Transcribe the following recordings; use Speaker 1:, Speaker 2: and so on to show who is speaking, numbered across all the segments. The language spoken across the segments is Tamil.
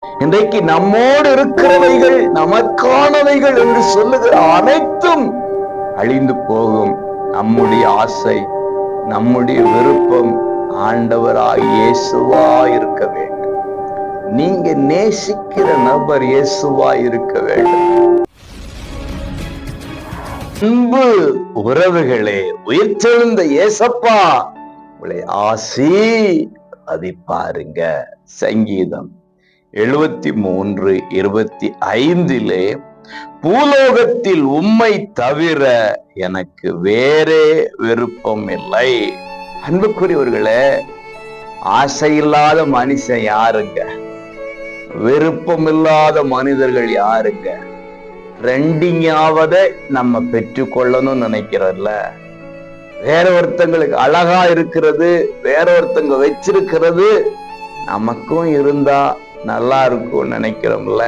Speaker 1: இன்றைக்கு நம்மோடு இருக்கிறவைகள் நமக்கானவைகள் என்று சொல்லுகிற அனைத்தும் அழிந்து போகும். நம்முடைய ஆசை, நம்முடைய விருப்பம் ஆண்டவராய் இயேசுவா இருக்க வேண்டும். நீங்க நேசிக்கிற நபர் இயேசுவா இருக்க வேண்டும். அன்பு உறவுகளே, உயிர்த்தெழுந்த இயேசப்பா உங்களை ஆசீர்வதிப்பாருங்க. சங்கீதம் 73:25 பூலோகத்தில் உம்மை தவிர எனக்கு வேறே விருப்பம் இல்லை. அன்புக்குரியவர்களே, ஆசையில்லாத மனுஷன் யாருங்க? விருப்பம் இல்லாத மனிதர்கள் யாருங்க? ரெண்டிங்காவதை நம்ம பெற்றுக்கொள்ளணும்னு நினைக்கிறோம்ல. வேற ஒருத்தங்களுக்கு அழகா இருக்கிறது, வேற ஒருத்தங்க வச்சிருக்கிறது நமக்கும் இருந்தா நல்லா இருக்கும் நினைக்கிறோம்ல.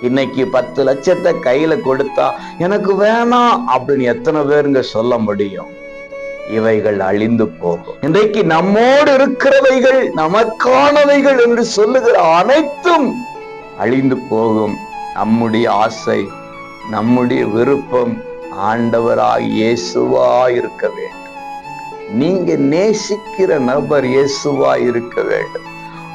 Speaker 1: இன்னைக்கு 10 லட்சத்தை கையில கொடுத்தா எனக்கு வேணாம் அப்படின்னு எத்தனை பேருங்க சொல்ல முடியும்? இவைகள் அழிந்து போகும். இன்றைக்கு நம்மோடு இருக்கிறவைகள் நமக்கானவைகள் என்று சொல்லுகிற அனைத்தும் அழிந்து போகும். நம்முடைய ஆசை, நம்முடைய விருப்பம் ஆண்டவராய் இயேசுவா இருக்க வேண்டும். நீங்க நேசிக்கிற நபர் இயேசுவா இருக்க வேண்டும்.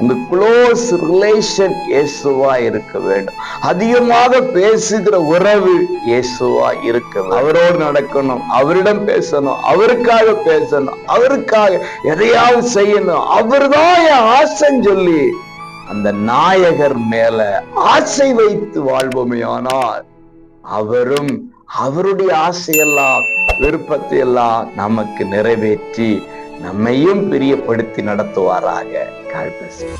Speaker 1: உங்க க்ளோஸ் ரிலேஷன் இயேசுவா இருக்க வேண்டும். அதிகமாக பேசுகிற உறவு இயேசுவா இருக்க வேண்டும். அவரோடு நடக்கணும், அவரிடம் பேசணும், அவருக்காக பேசணும், அவருக்காக எதையாவது செய்யணும். அவர்தான் என் ஆசைன்னு சொல்லி அந்த நாயகர் மேல ஆசை வைத்து வாழ்வோமையானால் அவரும் அவருடைய ஆசையெல்லாம் விருப்பத்தை எல்லாம் நமக்கு நிறைவேற்றி நம்மையும் பிரியப்படுத்தி நடத்துவாராக. God bless you.